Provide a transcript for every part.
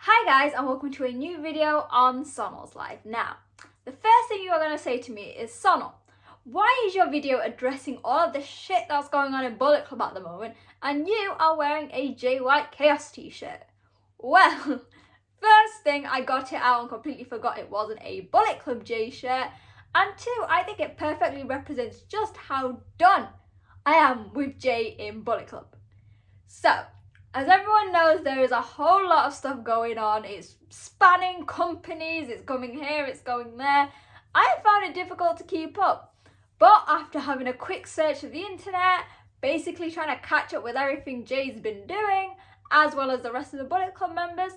Hi guys, and welcome to a new video on Sonal's life. Now, the first thing you are going to say to me is, Sonal, why is your video addressing all of the shit that's going on in Bullet Club at the moment and you are wearing a Jay White Chaos t-shirt? Well, first thing, I got it out and completely forgot it wasn't a Bullet Club Jay shirt, and two, I think it perfectly represents just how done I am with Jay in Bullet Club. So, as everyone knows, there is a whole lot of stuff going on. It's spanning companies, it's going here, it's going there. I found it difficult to keep up. But after having a quick search of the internet, basically trying to catch up with everything Jay's been doing, as well as the rest of the Bullet Club members,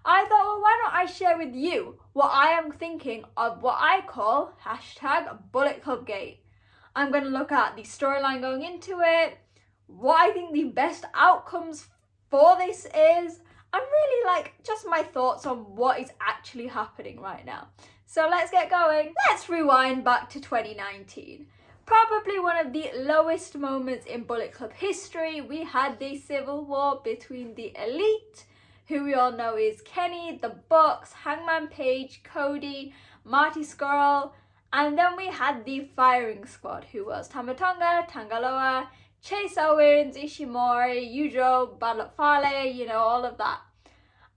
I thought, well, why not I share with you what I am thinking of what I call #BulletClubGate. I'm going to look at the storyline going into it, what I think the best outcomes for this is, and really just my thoughts on what is actually happening right now. So let's get going. Let's rewind back to 2019. Probably one of the lowest moments in Bullet Club history. We had the civil war between the elite, who we all know is Kenny, the Bucks, Hangman Page, G.O.D, Marty Scurll, and then we had the firing squad, who was Tama Tonga, Tangaloa, Chase Owens, Ishimori, Yujo, Bad Luck Fale, all of that.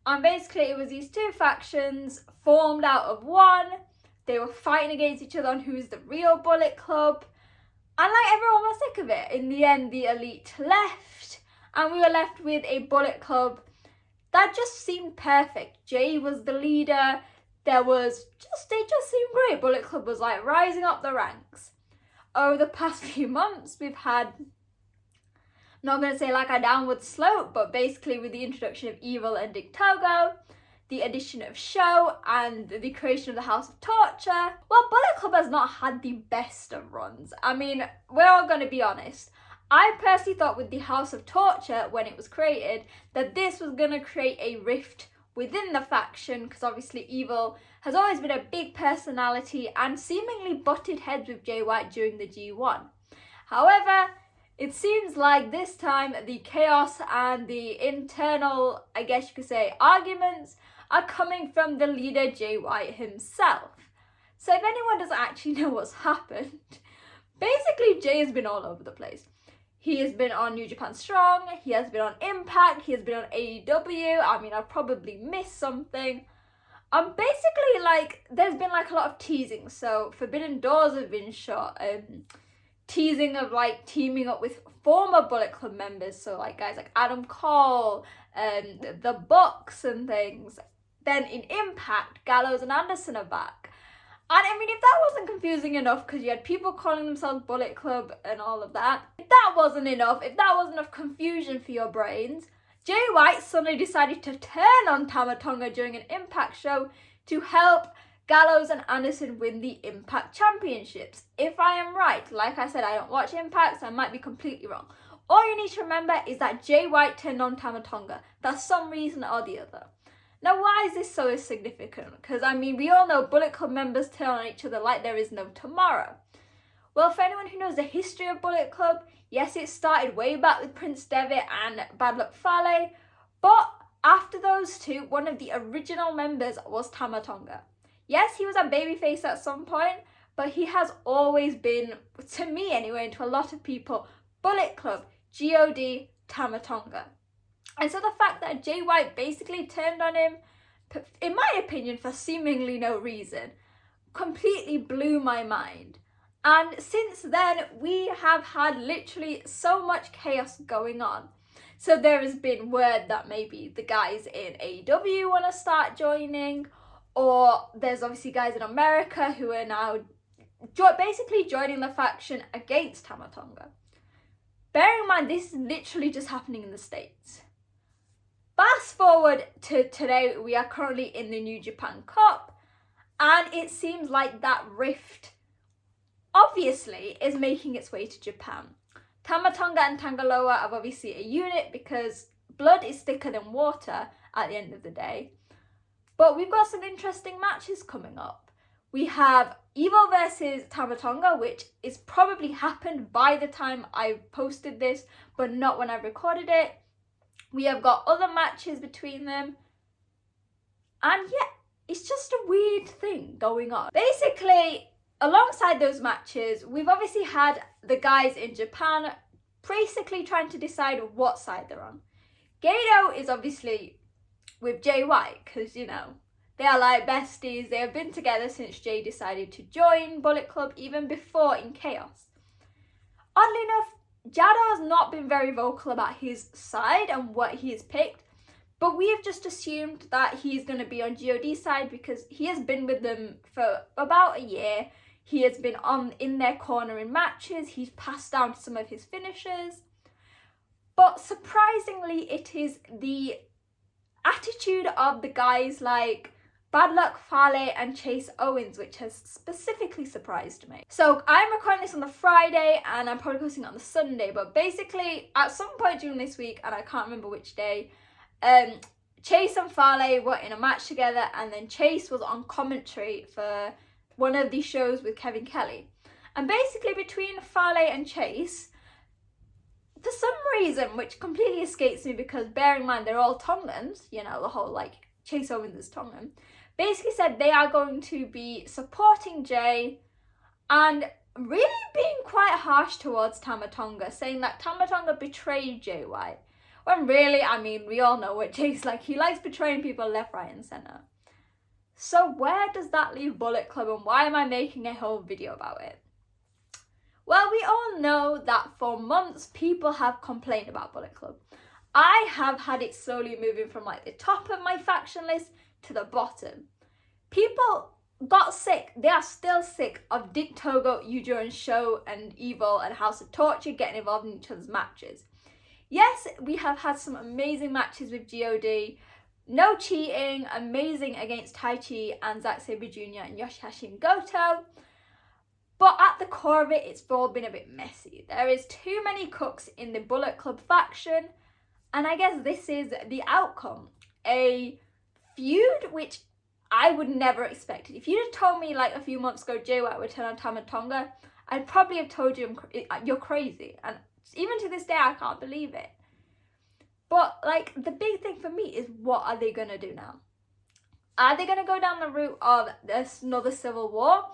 And basically it was these two factions formed out of one. They were fighting against each other on who's the real Bullet Club. And everyone was sick of it. In the end, the elite left and we were left with a Bullet Club that just seemed perfect. Jay was the leader. They just seemed great. Bullet Club was rising up the ranks. Over the past few months, we've had, not going to say a downward slope, but basically with the introduction of Evil and Togo, the addition of Show, and the creation of the House of Torture, well, Bullet Club has not had the best of runs. I mean, we're all going to be honest. I personally thought with the House of Torture, when it was created, that this was going to create a rift within the faction, because obviously Evil has always been a big personality and seemingly butted heads with Jay White during the G1. However, it seems like this time the chaos and the internal, I guess you could say, arguments are coming from the leader Jay White himself. So if anyone doesn't actually know what's happened, basically Jay has been all over the place. He has been on New Japan Strong, he has been on Impact, he has been on AEW, I mean I've probably missed something. Basically there's been a lot of teasing, so Forbidden Doors have been shot, teasing of teaming up with former Bullet Club members, so guys like Adam Cole and the Bucks and things. Then in Impact, Gallows and Anderson are back. And I mean, if that wasn't confusing enough, because you had people calling themselves Bullet Club and all of that, if that wasn't enough confusion for your brains, Jay White suddenly decided to turn on Tama Tonga during an Impact show to help Gallows and Anderson win the Impact Championships. If I am right, like I said, I don't watch Impact, so I might be completely wrong. All you need to remember is that Jay White turned on Tama Tonga. That's some reason or the other. Now, why is this so significant? Because, I mean, we all know Bullet Club members turn on each other like there is no tomorrow. Well, for anyone who knows the history of Bullet Club, yes, it started way back with Prince Devitt and Bad Luck Fale, but after those two, one of the original members was Tama Tonga. Yes, he was a babyface at some point, but he has always been, to me anyway, and to a lot of people, Bullet Club, G.O.D, Tama Tonga. And so the fact that Jay White basically turned on him, in my opinion, for seemingly no reason, completely blew my mind. And since then, we have had literally so much chaos going on. So there has been word that maybe the guys in AEW want to start joining, or there's obviously guys in America who are now basically joining the faction against Tama Tonga. Bearing in mind, this is literally just happening in the States. Fast forward to today, we are currently in the New Japan Cup, and it seems like that rift obviously is making its way to Japan. Tama Tonga and Tangaloa are obviously a unit because blood is thicker than water at the end of the day. But we've got some interesting matches coming up. We have Evil versus Tama Tonga, which is probably happened by the time I posted this, but not when I recorded it. We have got other matches between them. And yeah, it's just a weird thing going on. Basically, alongside those matches, we've obviously had the guys in Japan basically trying to decide what side they're on. Jado is obviously with JY because, you know, they are like besties. They have been together since Jay decided to join Bullet Club, even before in Chaos. Oddly enough, Jado has not been very vocal about his side and what he has picked, but we have just assumed that he's going to be on G.O.D's side because he has been with them for about a year. He has been in their corner in matches. He's passed down some of his finishes. But surprisingly, it is the attitude of the guys like Bad Luck Fale and Chase Owens which has specifically surprised me. So I'm recording this on the Friday and I'm probably posting it on the Sunday, but basically at some point during this week, and I can't remember which day, Chase and Fale were in a match together, and then Chase was on commentary for one of these shows with Kevin Kelly. And basically between Fale and Chase, for some reason, which completely escapes me because bear in mind they're all Tongans, you know, the whole like Chase Owens is Tongan, basically said they are going to be supporting Jay and really being quite harsh towards Tama Tonga, saying that Tama Tonga betrayed JY. When really, I mean, we all know what Jay's like. He likes betraying people left, right and centre. So where does that leave Bullet Club and why am I making a whole video about it? Well, we all know that for months people have complained about Bullet Club. I have had it slowly moving from like the top of my faction list to the bottom. People got sick. They are still sick of Dick Togo, Yujo and Sho and Evil and House of Torture getting involved in each other's matches. Yes, we have had some amazing matches with G.O.D. No cheating, amazing against Taichi and Zack Sabre Jr. and Yoshihashi and Goto. But at the core of it, it's all been a bit messy. There is too many cooks in the Bullet Club faction, and I guess this is the outcome. A feud which I would never expect. If you'd have told me like a few months ago Jay White would turn on Tama Tonga, I'd probably have told you you're crazy. And even to this day, I can't believe it. But like the big thing for me is, what are they going to do now? Are they going to go down the route of another civil war?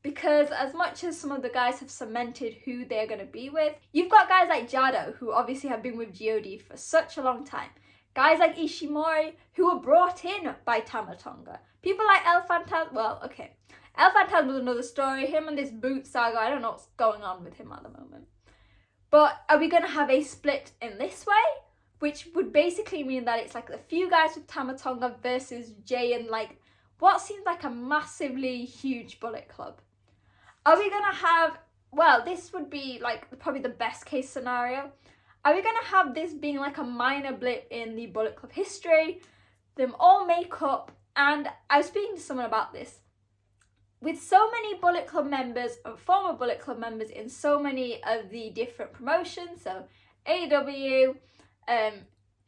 Because as much as some of the guys have cemented who they're going to be with, you've got guys like Jado, who obviously have been with G.O.D for such a long time. Guys like Ishimori, who were brought in by Tama Tonga. People like El Fantasma, well, okay. El Fantasma was another story. Him and this boot saga, I don't know what's going on with him at the moment. But are we going to have a split in this way? Which would basically mean that it's like a few guys with Tama Tonga versus Jay and like what seems like a massively huge Bullet Club. Are we going to have, well, this would be like probably the best case scenario. Are we going to have this being like a minor blip in the Bullet Club history? Them all make up, and I was speaking to someone about this. With so many Bullet Club members and former Bullet Club members in so many of the different promotions, so AEW,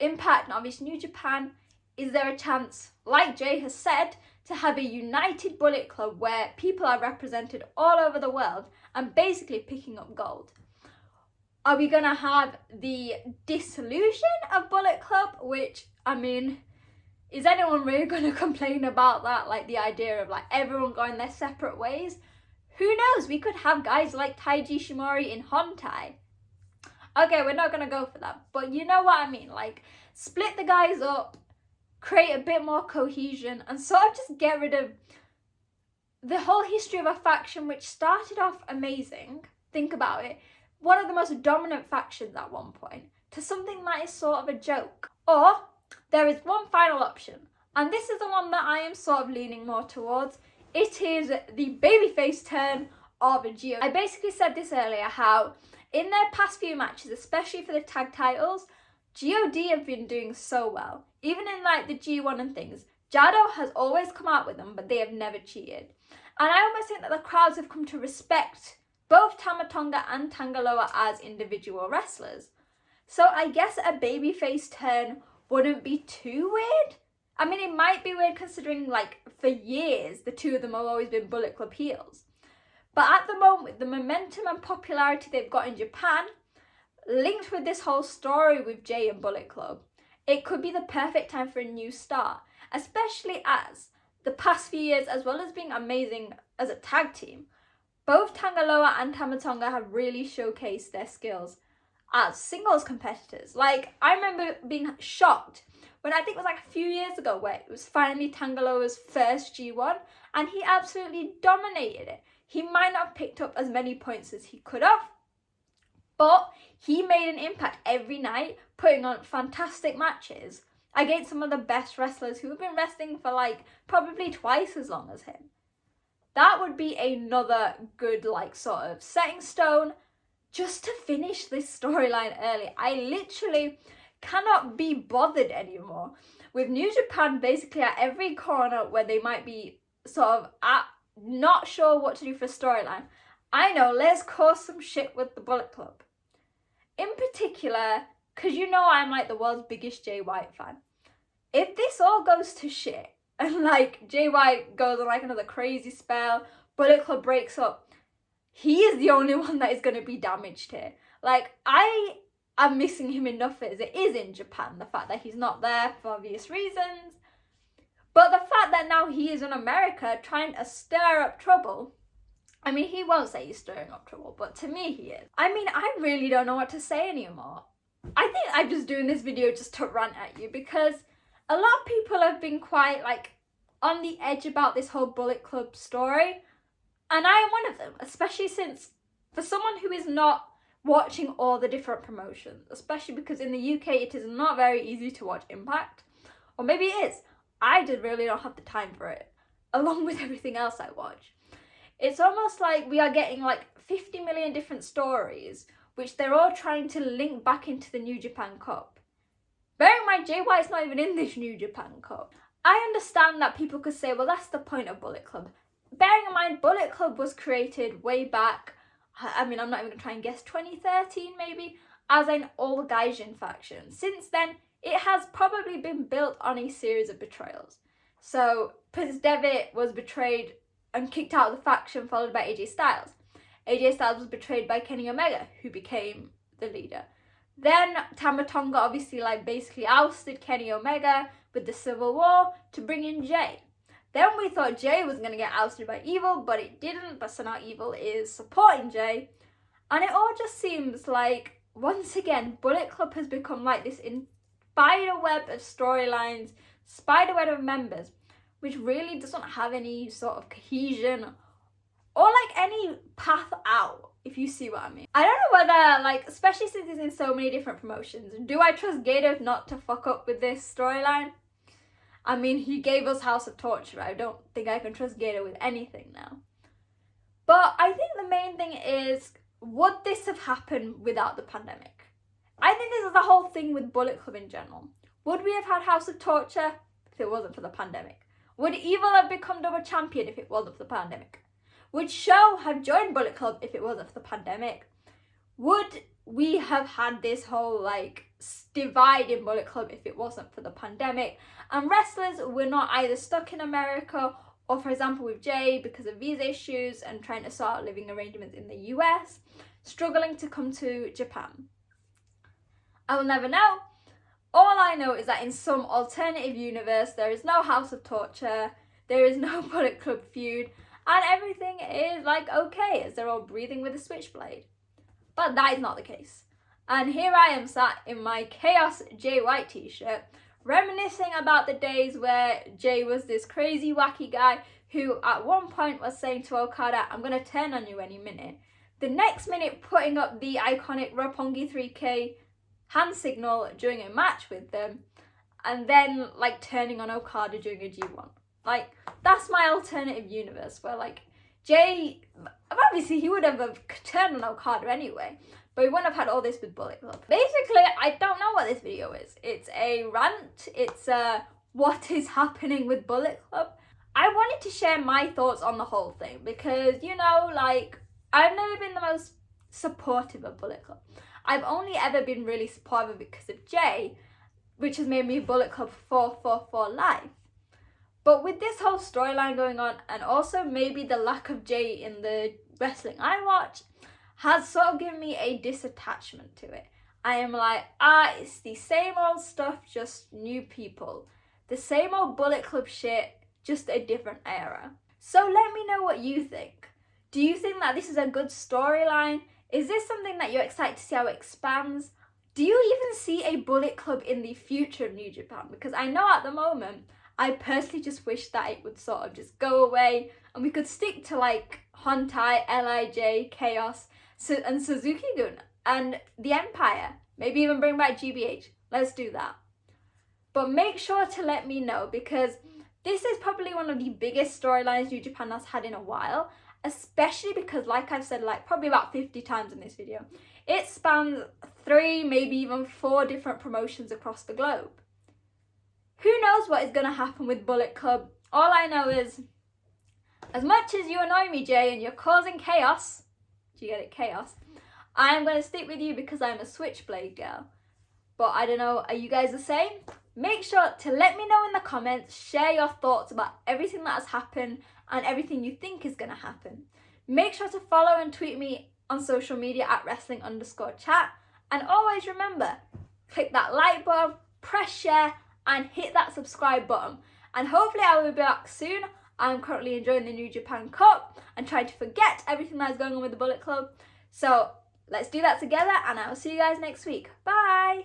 Impact and obviously New Japan, is there a chance, like Jay has said, to have a united Bullet Club where people are represented all over the world and basically picking up gold? Are we going to have the dissolution of Bullet Club, which, I mean, is anyone really going to complain about that? Like the idea of like everyone going their separate ways? Who knows? We could have guys like Taiji Shimori in Hontai. Okay, we're not going to go for that. But you know what I mean? Like, split the guys up, create a bit more cohesion, and sort of just get rid of the whole history of a faction which started off amazing. Think about it. One of the most dominant factions at one point, to something that is sort of a joke. Or there is one final option, and this is the one that I am sort of leaning more towards. It is the babyface turn of G.O.D. I basically said this earlier, how in their past few matches, especially for the tag titles, G.O.D have been doing so well. Even in like the G1 and things, Jado has always come out with them, but they have never cheated. And I almost think that the crowds have come to respect both Tama Tonga and Tangaloa as individual wrestlers. So I guess a babyface turn wouldn't be too weird. I mean, it might be weird considering like for years the two of them have always been Bullet Club heels. But at the moment, the momentum and popularity they've got in Japan, linked with this whole story with Jay and Bullet Club, it could be the perfect time for a new start. especially as the past few years, as well as being amazing as a tag team, both Tangaloa and Tama Tonga have really showcased their skills as singles competitors. Like, I remember being shocked when I think it was like a few years ago where it was finally Tangaloa's first G1 and he absolutely dominated it. He might not have picked up as many points as he could have, but he made an impact every night, putting on fantastic matches against some of the best wrestlers who have been wrestling for like probably twice as long as him. That would be another good like sort of setting stone just to finish this storyline early. I literally cannot be bothered anymore with New Japan basically at every corner where they might be sort of at not sure what to do for a storyline. I know, let's cause some shit with the Bullet Club. In particular, because you know I'm like the world's biggest Jay White fan. If this all goes to shit and like Jay White goes on like another crazy spell, Bullet Club breaks up, he is the only one that is going to be damaged here. Like, I am missing him enough as it is in Japan, the fact that he's not there for obvious reasons. But the fact that now he is in America trying to stir up trouble, I mean, he won't say he's stirring up trouble, but to me he is. I mean, I really don't know what to say anymore. I think I'm just doing this video just to rant at you because a lot of people have been quite like on the edge about this whole Bullet Club story. And I am one of them, especially since for someone who is not watching all the different promotions, especially because in the UK it is not very easy to watch Impact, or maybe it is. I did really don't have the time for it, along with everything else I watch. It's almost like we are getting like 50 million different stories, which they're all trying to link back into the New Japan Cup. Bearing in mind, Jay White's not even in this New Japan Cup. I understand that people could say, well, that's the point of Bullet Club. Bearing in mind, Bullet Club was created way back, I mean, I'm not even going to try and guess, 2013 maybe, as an all Gaijin faction. Since then, it has probably been built on a series of betrayals. So, Prince Devitt was betrayed and kicked out of the faction, followed by AJ Styles. AJ Styles was betrayed by Kenny Omega, who became the leader. Then Tama Tonga obviously like basically ousted Kenny Omega with the Civil War to bring in Jay. Then we thought Jay was going to get ousted by Evil, but it didn't. But so now Evil is supporting Jay. And it all just seems like, once again, Bullet Club has become like this spider web of storylines, spider web of members, which really doesn't have any sort of cohesion or like any path out, if you see what I mean. I don't know whether, like, especially since it's in so many different promotions, do I trust Jado not to fuck up with this storyline? I mean, he gave us House of Torture. I don't think I can trust Jado with anything now. But I think the main thing is, would this have happened without the pandemic? I think this is the whole thing with Bullet Club in general. Would we have had House of Torture if it wasn't for the pandemic? Would Evil have become double champion if it wasn't for the pandemic? Would Show have joined Bullet Club if it wasn't for the pandemic? Would we have had this whole like divide in Bullet Club if it wasn't for the pandemic? And wrestlers were not either stuck in America or, for example, with Jay because of visa issues and trying to sort out living arrangements in the US, struggling to come to Japan. I will never know. All I know is that in some alternative universe, there is no House of Torture, there is no Bullet Club feud, and everything is like okay as they're all breathing with a switchblade. But that is not the case. And here I am sat in my Chaos Jay White t-shirt, reminiscing about the days where Jay was this crazy wacky guy who at one point was saying to Okada, I'm going to turn on you any minute. The next minute putting up the iconic Roppongi 3K hand signal during a match with them, and then like turning on Okada during a G1. Like, that's my alternative universe where like Jay, obviously he would have turned on Okada anyway, but we wouldn't have had all this with Bullet Club. Basically, I don't know what this video is. It's a rant, it's what is happening with Bullet Club. I wanted to share my thoughts on the whole thing because, you know, like, I've never been the most supportive of Bullet Club. I've only ever been really supportive because of Jay, which has made me Bullet Club for life. But with this whole storyline going on, and also maybe the lack of Jay in the wrestling I watch, has sort of given me a disattachment to it. I am like, it's the same old stuff, just new people. The same old Bullet Club shit, just a different era. So let me know what you think. Do you think that this is a good storyline? Is this something that you're excited to see how it expands? Do you even see a Bullet Club in the future of New Japan? Because I know at the moment, I personally just wish that it would sort of just go away and we could stick to like Hontai, LIJ, Chaos, and Suzuki-gun and the Empire. Maybe even bring back GBH. Let's do that. But make sure to let me know, because this is probably one of the biggest storylines New Japan has had in a while, especially because, like I've said like probably about 50 times in this video, it spans 3, maybe even 4 different promotions across the globe. Who knows what is going to happen with Bullet Club? All I know is, as much as you annoy me, Jay, and you're causing chaos, do you get it, chaos, I am going to stick with you because I'm a Switchblade girl. But I don't know, are you guys the same? Make sure to let me know in the comments, share your thoughts about everything that has happened and everything you think is going to happen. Make sure to follow and tweet me on social media at wrestling_chat. And always remember, click that like button, press share, and hit that subscribe button. And hopefully I will be back soon. I'm currently enjoying the New Japan Cup and trying to forget everything that is going on with the Bullet Club. So let's do that together, and I will see you guys next week. Bye!